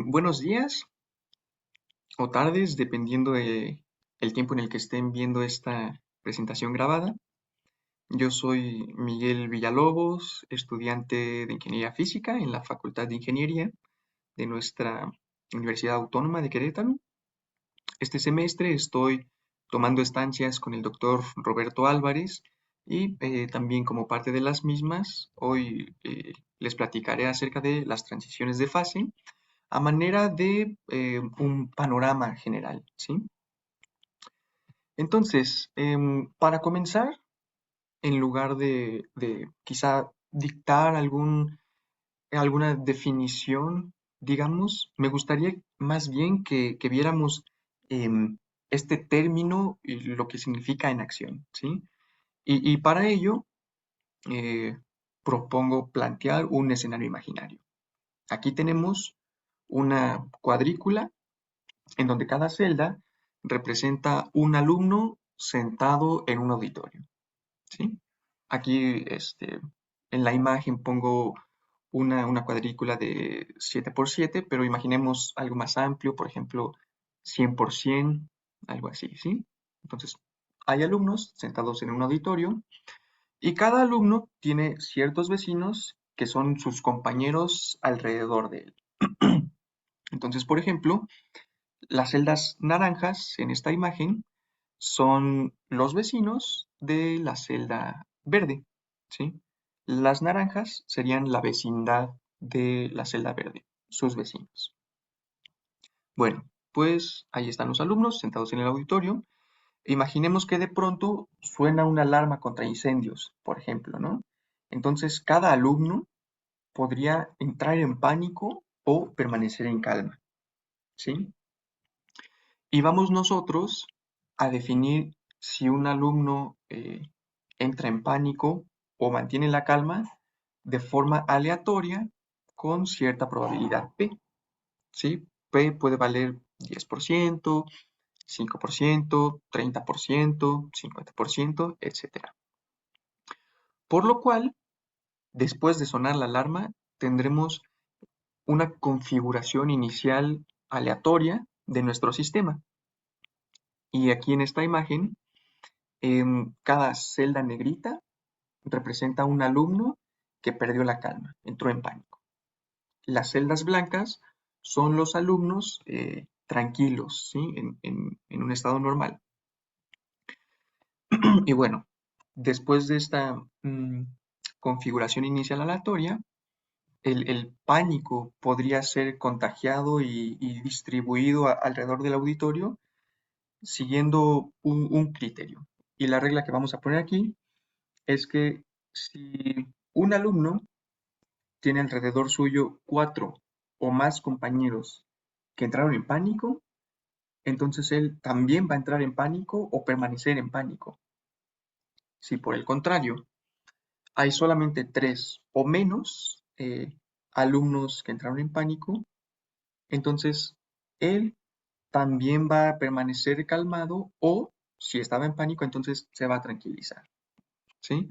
Buenos días o tardes, dependiendo de el tiempo en el que estén viendo esta presentación grabada. Yo soy Miguel Villalobos, estudiante de Ingeniería Física en la Facultad de Ingeniería de nuestra Universidad Autónoma de Querétaro. Este semestre estoy tomando estancias con el doctor Roberto Álvarez y también como parte de las mismas, hoy les platicaré acerca de las transiciones de fase a manera de un panorama general, ¿sí? Entonces, para comenzar, en lugar de quizá dictar alguna definición, digamos, me gustaría más bien que viéramos este término y lo que significa en acción, ¿sí? Y para ello, eh, propongo plantear un escenario imaginario. Aquí tenemos una cuadrícula en donde cada celda representa un alumno sentado en un auditorio, ¿sí? Aquí, en la imagen pongo una cuadrícula de 7 por 7, pero imaginemos algo más amplio, por ejemplo, 100 por 100, algo así, ¿sí? Entonces, hay alumnos sentados en un auditorio y cada alumno tiene ciertos vecinos que son sus compañeros alrededor de él. Entonces, por ejemplo, las celdas naranjas en esta imagen son los vecinos de la celda verde, ¿sí? Las naranjas serían la vecindad de la celda verde, sus vecinos. Bueno, pues ahí están los alumnos sentados en el auditorio. Imaginemos que de pronto suena una alarma contra incendios, por ejemplo, ¿no? Entonces cada alumno podría entrar en pánico o permanecer en calma, ¿sí? Y vamos nosotros a definir si un alumno entra en pánico o mantiene la calma de forma aleatoria con cierta probabilidad P, ¿sí? P puede valer 10%, 5%, 30%, 50%, etcétera. Por lo cual, después de sonar la alarma, tendremos una configuración inicial aleatoria de nuestro sistema. Y aquí en esta imagen, cada celda negrita representa un alumno que perdió la calma, entró en pánico. Las celdas blancas son los alumnos tranquilos, ¿sí? En un estado normal. Y bueno, después de esta configuración inicial aleatoria, el pánico podría ser contagiado y distribuido alrededor del auditorio siguiendo un criterio. Y la regla que vamos a poner aquí es que si un alumno tiene alrededor suyo 4 o más compañeros que entraron en pánico, entonces él también va a entrar en pánico o permanecer en pánico. Si por el contrario hay solamente 3 o menos alumnos que entraron en pánico, entonces él también va a permanecer calmado o si estaba en pánico, entonces se va a tranquilizar, ¿sí?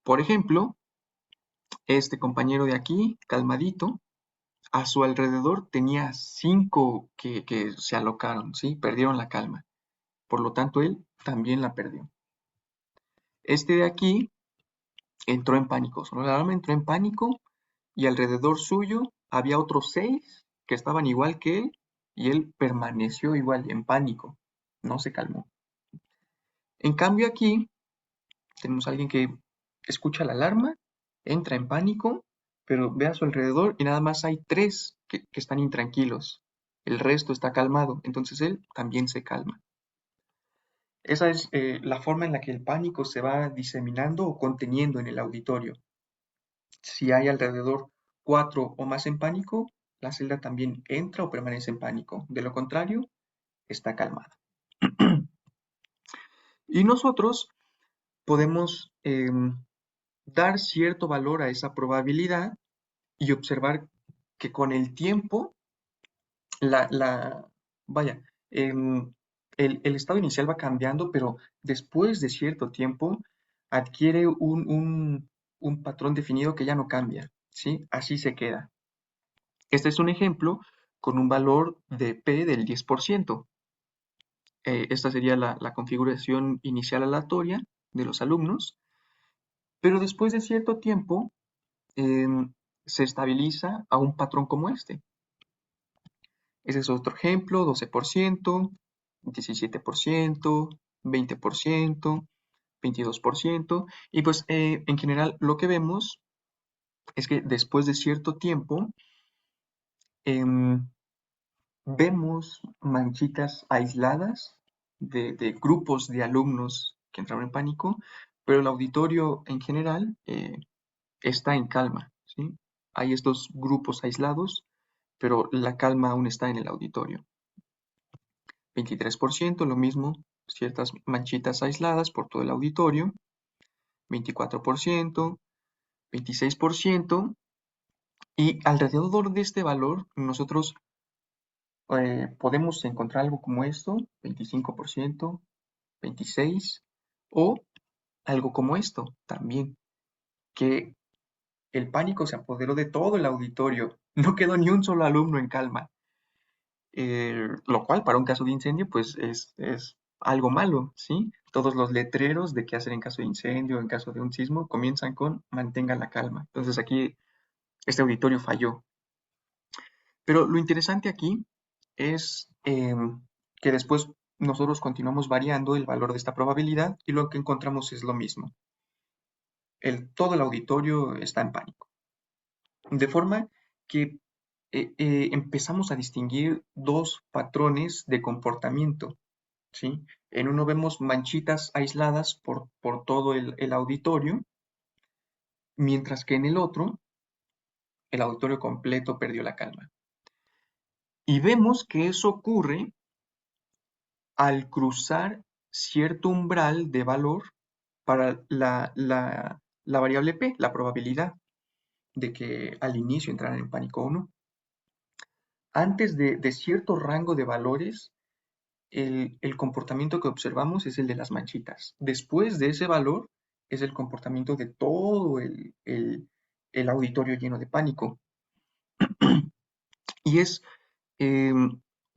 Por ejemplo, este compañero de aquí, calmadito, a su alrededor tenía 5 que se alocaron, ¿sí? Perdieron la calma. Por lo tanto, él también la perdió. Este de aquí entró en pánico. Sonó la alarma, entró en pánico y alrededor suyo había otros 6 que estaban igual que él y él permaneció igual en pánico. No se calmó. En cambio aquí tenemos a alguien que escucha la alarma, entra en pánico, pero ve a su alrededor y nada más hay 3 que están intranquilos. El resto está calmado, entonces él también se calma. Esa es la forma en la que el pánico se va diseminando o conteniendo en el auditorio. Si hay alrededor 4 o más en pánico, la celda también entra o permanece en pánico. De lo contrario, está calmada. Y nosotros podemos dar cierto valor a esa probabilidad y observar que con el tiempo, vaya, el estado inicial va cambiando, pero después de cierto tiempo adquiere un patrón definido que ya no cambia, ¿sí? Así se queda. Este es un ejemplo con un valor de P del 10%. Esta sería la configuración inicial aleatoria de los alumnos, pero después de cierto tiempo se estabiliza a un patrón como este. Ese es otro ejemplo: 12%, 17%, 20%, 22%. Y pues en general lo que vemos es que después de cierto tiempo em, vemos manchitas aisladas de grupos de alumnos que entraron en pánico, pero el auditorio en general está en calma, ¿sí? Hay estos grupos aislados, pero la calma aún está en el auditorio. 23%, lo mismo, ciertas manchitas aisladas por todo el auditorio. 24%, 26%, y alrededor de este valor nosotros podemos encontrar algo como esto: 25%, 26%, o algo como esto también, que el pánico se apoderó de todo el auditorio, no quedó ni un solo alumno en calma, lo cual para un caso de incendio pues es algo malo, ¿sí? Todos los letreros de qué hacer en caso de incendio, en caso de un sismo, comienzan con mantenga la calma. Entonces aquí este auditorio falló. Pero lo interesante aquí es que después nosotros continuamos variando el valor de esta probabilidad y lo que encontramos es lo mismo. Todo el auditorio está en pánico. De forma que empezamos a distinguir dos patrones de comportamiento, ¿sí? En uno vemos manchitas aisladas por todo el auditorio, mientras que en el otro, el auditorio completo perdió la calma. Y vemos que eso ocurre al cruzar cierto umbral de valor para la variable P, la probabilidad de que al inicio entraran en pánico o no. Antes de cierto rango de valores, el comportamiento que observamos es el de las manchitas. Después de ese valor es el comportamiento de todo el auditorio lleno de pánico. Y es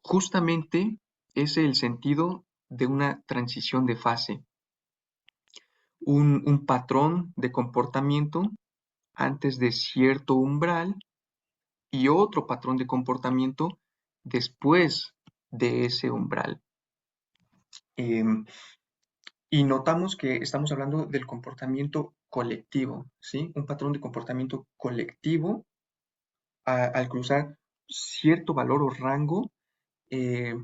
justamente ese el sentido de una transición de fase. Un patrón de comportamiento antes de cierto umbral y otro patrón de comportamiento después de ese umbral. Em, y notamos que estamos hablando del comportamiento colectivo, ¿sí? Un patrón de comportamiento colectivo al cruzar cierto valor o rango eh,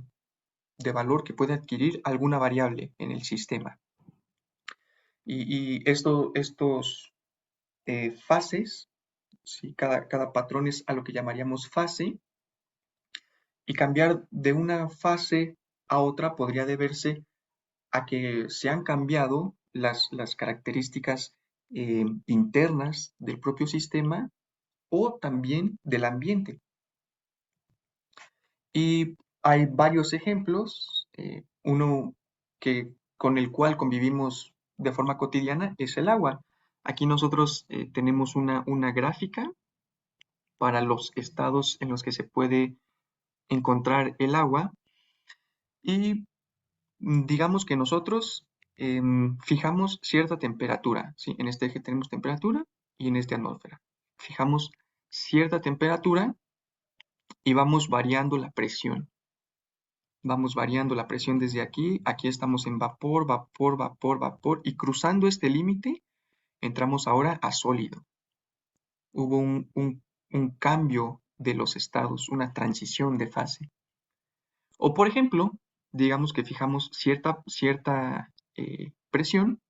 de valor que puede adquirir alguna variable en el sistema. Y estos fases, ¿sí? Cada patrón es a lo que llamaríamos fase, y cambiar de una fase a otra podría deberse a que se han cambiado las características internas del propio sistema o también del ambiente. Y hay varios ejemplos. Uno con el cual convivimos de forma cotidiana es el agua. Aquí nosotros tenemos una gráfica para los estados en los que se puede encontrar el agua, y digamos que nosotros fijamos cierta temperatura, ¿sí? En este eje tenemos temperatura y en este atmósfera. Fijamos cierta temperatura y vamos variando la presión. Vamos variando la presión desde aquí. Aquí estamos en vapor, vapor, vapor, vapor. Y cruzando este límite, entramos ahora a sólido. Hubo un cambio de los estados, una transición de fase. O por ejemplo, digamos que fijamos cierta presión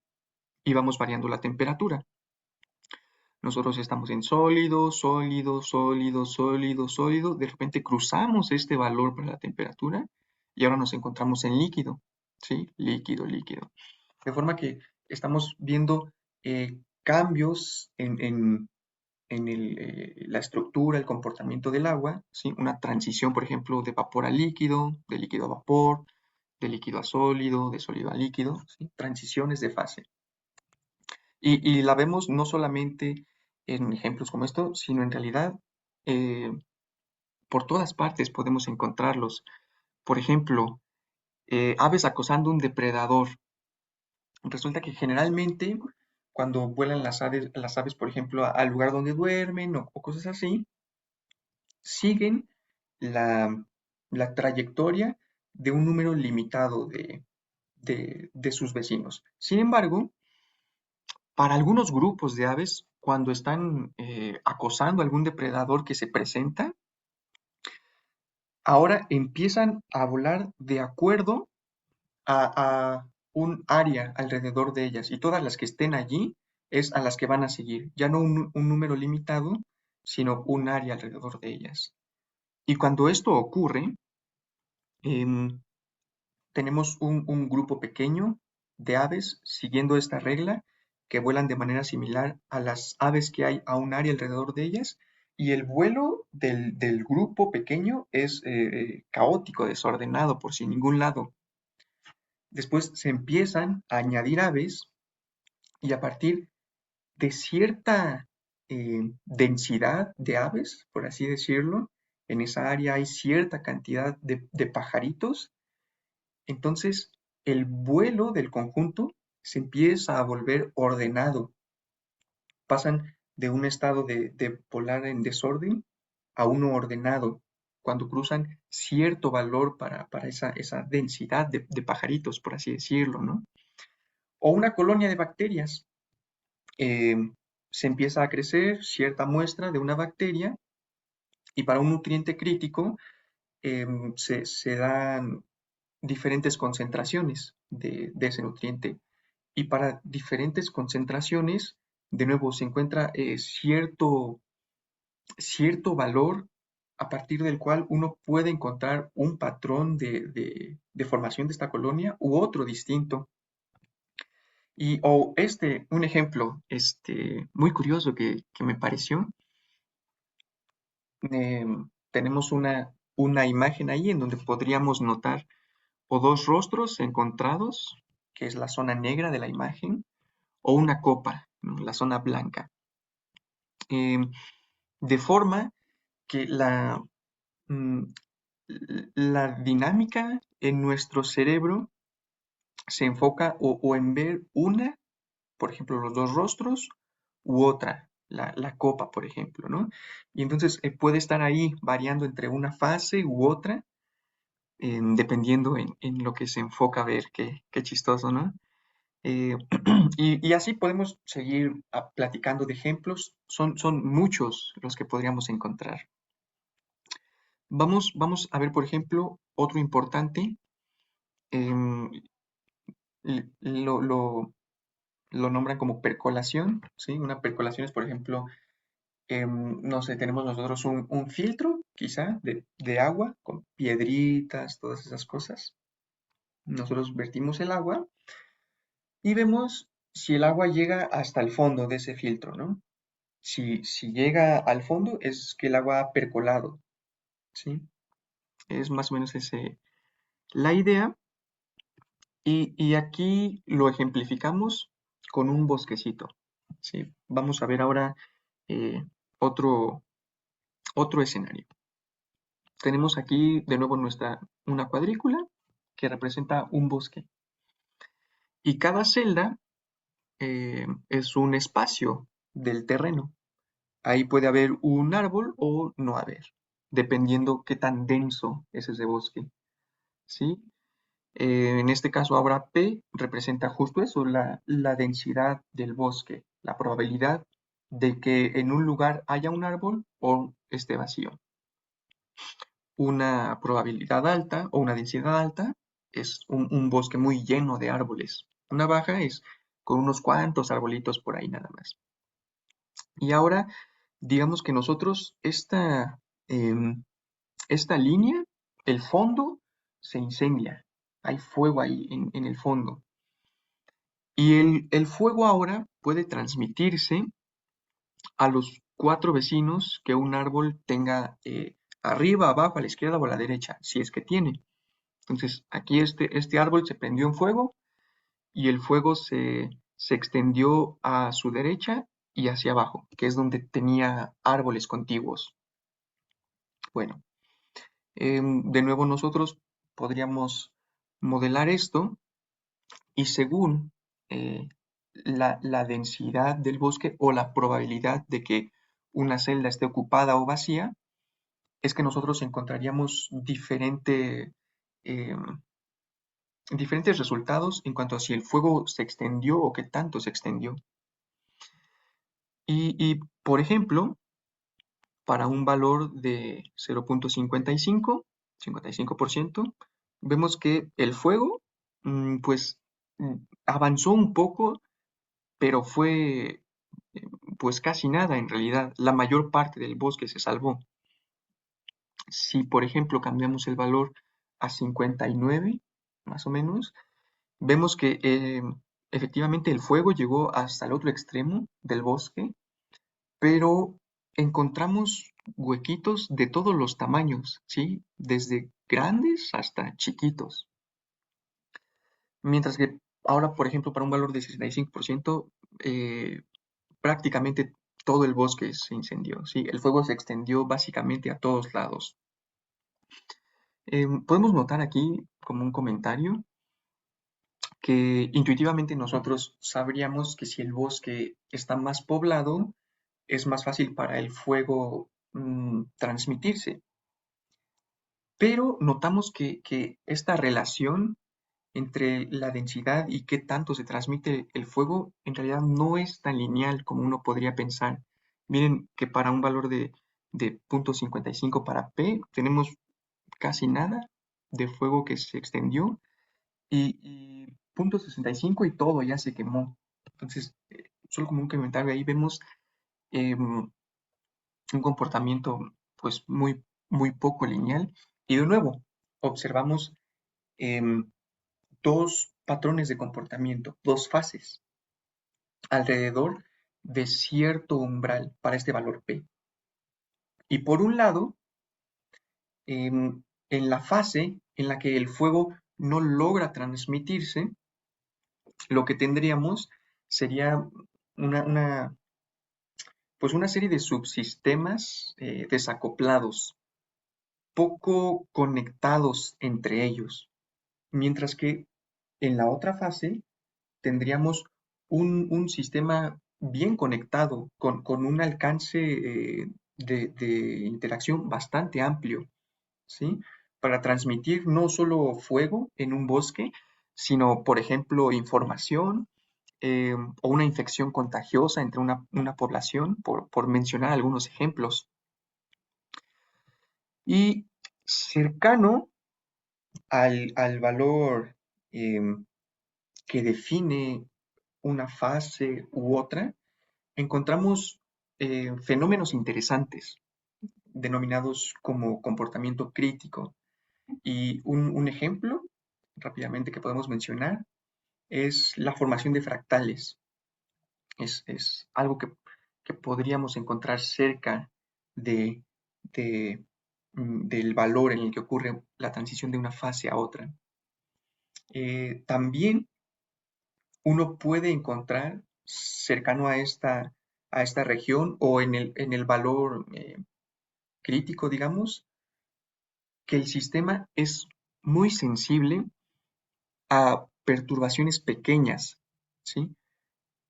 y vamos variando la temperatura. Nosotros estamos en sólido, sólido, sólido, sólido, sólido. De repente cruzamos este valor para la temperatura y ahora nos encontramos en líquido, ¿sí? Líquido, líquido. De forma que estamos viendo cambios en la estructura, el comportamiento del agua, ¿sí? Una transición, por ejemplo, de vapor a líquido, de líquido a vapor, de líquido a sólido, de sólido a líquido, ¿sí? Transiciones de fase. Y la vemos no solamente en ejemplos como esto, sino en realidad por todas partes podemos encontrarlos. Por ejemplo, aves acosando un depredador. Resulta que generalmente cuando vuelan las aves, por ejemplo, al lugar donde duermen o cosas así, siguen la, la trayectoria de un número limitado de sus vecinos. Sin embargo, para algunos grupos de aves, cuando están acosando a algún depredador que se presenta, ahora empiezan a volar de acuerdo a un área alrededor de ellas y todas las que estén allí es a las que van a seguir, ya no un número limitado, sino un área alrededor de ellas. Y cuando esto ocurre, em, tenemos un grupo pequeño de aves siguiendo esta regla que vuelan de manera similar a las aves que hay a un área alrededor de ellas y el vuelo del grupo pequeño es caótico, desordenado por sin ningún lado. Después se empiezan a añadir aves y a partir de cierta densidad de aves, por así decirlo, en esa área hay cierta cantidad de pajaritos, entonces el vuelo del conjunto se empieza a volver ordenado. Pasan de un estado de volar en desorden a uno ordenado, cuando cruzan cierto valor para esa densidad de pajaritos, por así decirlo, ¿no? O una colonia de bacterias. eh, Se empieza a crecer cierta muestra de una bacteria y para un nutriente crítico se dan diferentes concentraciones de ese nutriente y para diferentes concentraciones, de nuevo, se encuentra cierto valor a partir del cual uno puede encontrar un patrón de formación de esta colonia u otro distinto. Y, o un ejemplo muy curioso que me pareció, tenemos una imagen ahí en donde podríamos notar o dos rostros encontrados, que es la zona negra de la imagen, o una copa, ¿no? La zona blanca. Em, de forma que mm, la dinámica en nuestro cerebro se enfoca o en ver una, por ejemplo, los dos rostros, u otra, la copa, por ejemplo, ¿no? Y entonces puede estar ahí variando entre una fase u otra, dependiendo en lo que se enfoca a ver, qué chistoso, ¿no? Eh, y así podemos seguir platicando de ejemplos, son muchos los que podríamos encontrar. Vamos a ver, por ejemplo, otro importante, em, lo nombran como percolación, ¿sí? Una percolación es, por ejemplo, no sé, tenemos nosotros un filtro, quizá, de agua, con piedritas, todas esas cosas. Nosotros vertimos el agua y vemos si el agua llega hasta el fondo de ese filtro, ¿no? Si llega al fondo es que el agua ha percolado, ¿sí? Es más o menos la idea. Y aquí lo ejemplificamos con un bosquecito, ¿sí? Vamos a ver ahora eh, otro, otro escenario. Tenemos aquí de nuevo una cuadrícula que representa un bosque. Y cada celda es un espacio del terreno. Ahí puede haber un árbol o no haber, dependiendo qué tan denso es ese bosque, ¿sí? En este caso ahora P representa justo eso, la densidad del bosque, la probabilidad de que en un lugar haya un árbol o esté vacío. Una probabilidad alta o una densidad alta es un bosque muy lleno de árboles. Una baja es con unos cuantos arbolitos por ahí nada más. Y ahora, digamos que nosotros, esta línea, el fondo, se incendia. Hay fuego ahí en el fondo. Y el fuego ahora puede transmitirse a los cuatro vecinos que un árbol tenga arriba, abajo, a la izquierda o a la derecha, si es que tiene. Entonces, aquí este árbol se prendió en fuego y el fuego se extendió a su derecha y hacia abajo, que es donde tenía árboles contiguos. Bueno, De nuevo nosotros podríamos modelar esto y según eh, la densidad del bosque o la probabilidad de que una celda esté ocupada o vacía, es que nosotros encontraríamos em, diferentes resultados en cuanto a si el fuego se extendió o qué tanto se extendió. Por ejemplo, para un valor de 0.55%, vemos que el fuego, pues, avanzó un poco, pero fue, pues, casi nada en realidad. La mayor parte del bosque se salvó. Si, por ejemplo, cambiamos el valor a 59, más o menos, vemos que efectivamente el fuego llegó hasta el otro extremo del bosque, pero encontramos huequitos de todos los tamaños, ¿sí? Desde grandes hasta chiquitos. Mientras que ahora, por ejemplo, para un valor de 65%, prácticamente todo el bosque se incendió, ¿sí? El fuego se extendió básicamente a todos lados. Podemos notar aquí, como un comentario, que intuitivamente nosotros sabríamos que si el bosque está más poblado, es más fácil para el fuego transmitirse. Pero notamos que esta relación entre la densidad y qué tanto se transmite el fuego en realidad no es tan lineal como uno podría pensar. Miren que para un valor de 0.55 para P tenemos casi nada de fuego que se extendió y 0.65 y todo ya se quemó. Entonces, solo como un comentario ahí vemos em, un comportamiento pues muy poco lineal. Y de nuevo, observamos em, dos patrones de comportamiento, dos fases, alrededor de cierto umbral para este valor P. Y por un lado, en la fase en la que el fuego no logra transmitirse, lo que tendríamos sería una, pues una serie de subsistemas desacoplados, poco conectados entre ellos, mientras que en la otra fase tendríamos un sistema bien conectado, con un alcance de interacción bastante amplio, ¿sí? Para transmitir no solo fuego en un bosque, sino, por ejemplo, información o una infección contagiosa entre una población, por mencionar algunos ejemplos. Y cercano al valor que define una fase u otra, encontramos fenómenos interesantes denominados como comportamiento crítico. Y un ejemplo rápidamente que podemos mencionar es la formación de fractales. Es algo que podríamos encontrar cerca de, de, del valor en el que ocurre la transición de una fase a otra. También uno puede encontrar cercano a esta región o en el valor crítico, digamos, que el sistema es muy sensible a perturbaciones pequeñas, ¿sí?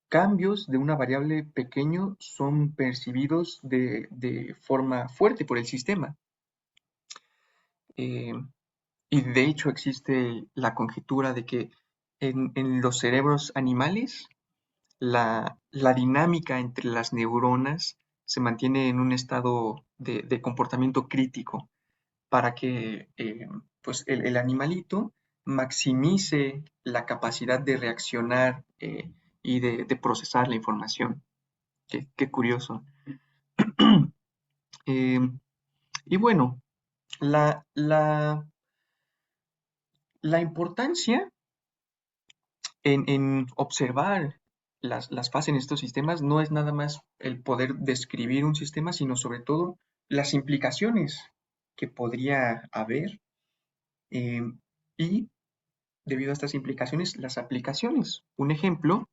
Cambios de una variable pequeño son percibidos de forma fuerte por el sistema. Eh, y de hecho existe la conjetura de que en los cerebros animales la dinámica entre las neuronas se mantiene en un estado de comportamiento crítico para que pues el animalito maximice la capacidad de reaccionar y de procesar la información. Qué curioso. Eh, y bueno, la, la, la importancia en observar las fases en estos sistemas no es nada más el poder describir un sistema, sino sobre todo las implicaciones que podría haber eh, y debido a estas implicaciones, las aplicaciones. Un ejemplo,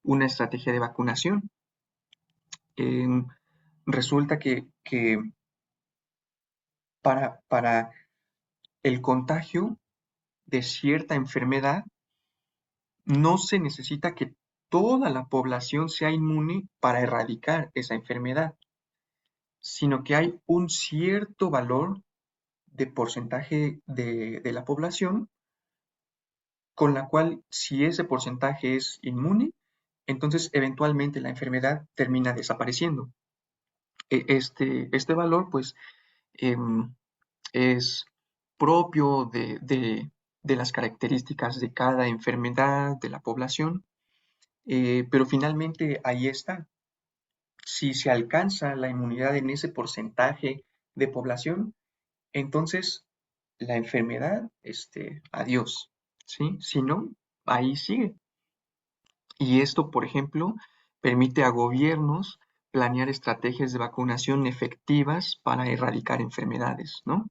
una estrategia de vacunación. Resulta que para el contagio de cierta enfermedad, no se necesita que toda la población sea inmune para erradicar esa enfermedad, sino que hay un cierto valor de porcentaje de la población con la cual, si ese porcentaje es inmune, entonces eventualmente la enfermedad termina desapareciendo. Este valor, pues, em, es propio de las características de cada enfermedad de la población, pero finalmente ahí está. Si se alcanza la inmunidad en ese porcentaje de población, entonces la enfermedad, adiós, ¿sí? Si no, ahí sigue. Y esto, por ejemplo, permite a gobiernos planear estrategias de vacunación efectivas para erradicar enfermedades, ¿no?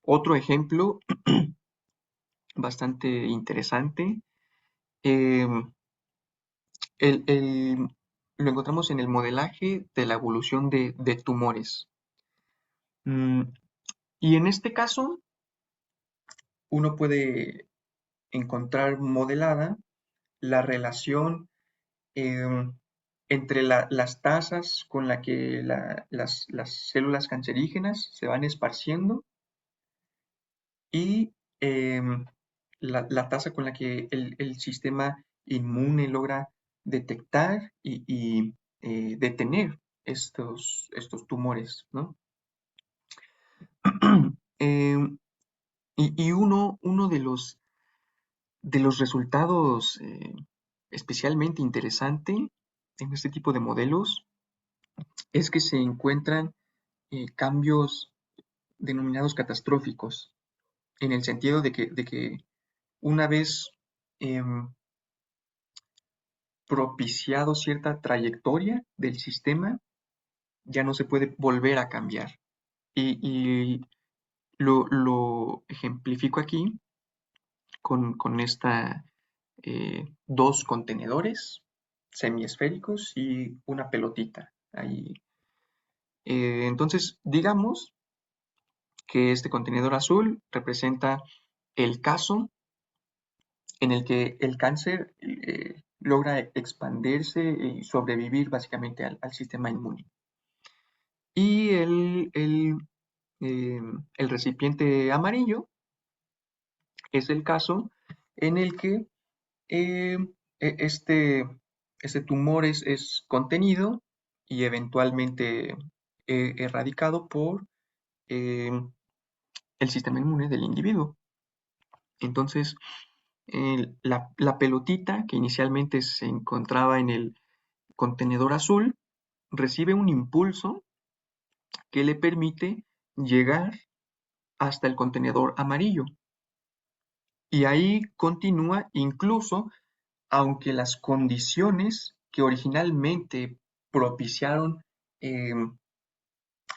Otro ejemplo bastante interesante, eh, lo encontramos en el modelaje de la evolución de tumores. Mm, y en este caso, uno puede encontrar modelada la relación em, entre las tasas con la que las células cancerígenas se van esparciendo y la tasa con la que el sistema inmune logra detectar y detener estos tumores, ¿no? Em, y uno de los resultados especialmente interesante en este tipo de modelos es que se encuentran cambios denominados catastróficos, en el sentido de que una vez em, propiciado cierta trayectoria del sistema, ya no se puede volver a cambiar. Y lo ejemplifico aquí con esta dos contenedores semiesféricos y una pelotita ahí. Entonces, digamos que este contenedor azul representa el caso en el que el cáncer logra expandirse y sobrevivir básicamente al sistema inmune. Y el recipiente amarillo es el caso en el que eh, e- este, este tumor es contenido y eventualmente erradicado por eh, el sistema inmune del individuo. Entonces, la pelotita que inicialmente se encontraba en el contenedor azul recibe un impulso que le permite llegar hasta el contenedor amarillo. Y ahí continúa incluso aunque las condiciones que originalmente propiciaron eh,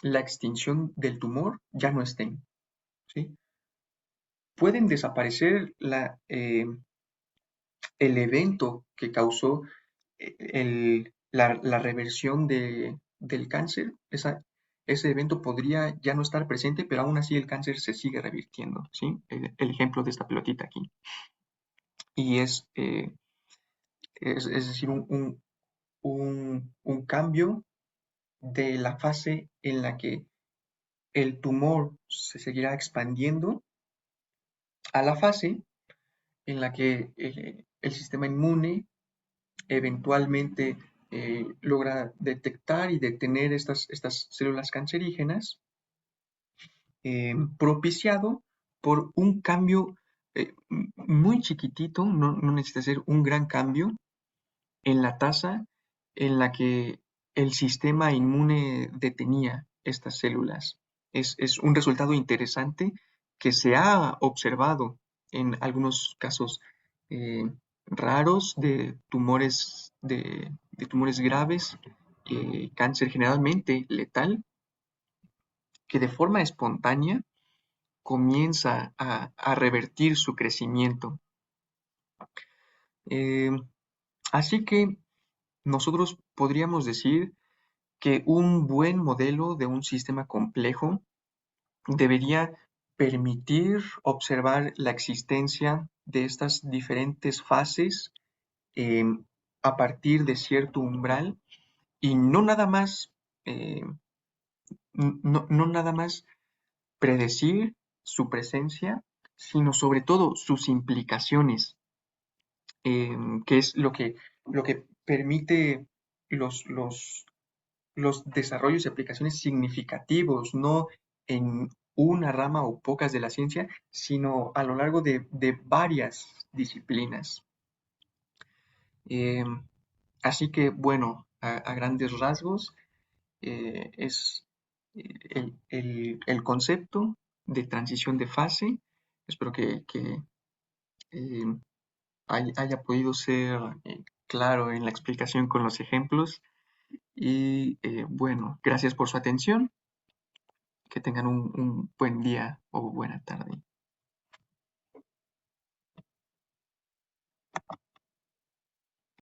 la extinción del tumor ya no estén, ¿sí? Pueden desaparecer el evento que causó la reversión del cáncer. Ese evento podría ya no estar presente, pero aún así el cáncer se sigue revirtiendo, ¿sí? El ejemplo de esta pelotita aquí. Y es decir, un cambio de la fase en la que el tumor se seguirá expandiendo a la fase en la que el sistema inmune eventualmente logra detectar y detener estas células cancerígenas, propiciado por un cambio muy chiquitito, no necesita ser un gran cambio en la tasa en la que el sistema inmune detenía estas células. Es un resultado interesante que se ha observado en algunos casos eh, raros de tumores graves, cáncer generalmente letal, que de forma espontánea comienza a revertir su crecimiento. Eh, Así que nosotros podríamos decir que un buen modelo de un sistema complejo debería permitir observar la existencia de estas diferentes fases em, a partir de cierto umbral y no nada más, eh, no nada más predecir su presencia, sino sobre todo sus implicaciones, que es lo que permite los, los, los desarrollos y aplicaciones significativos, no en una rama o pocas de la ciencia, sino a lo largo de varias disciplinas. Eh, Así que, bueno, a grandes rasgos, es el concepto de transición de fase. Espero que eh, haya podido ser claro en la explicación con los ejemplos. Y bueno, gracias por su atención. Que tengan un buen día o buena tarde.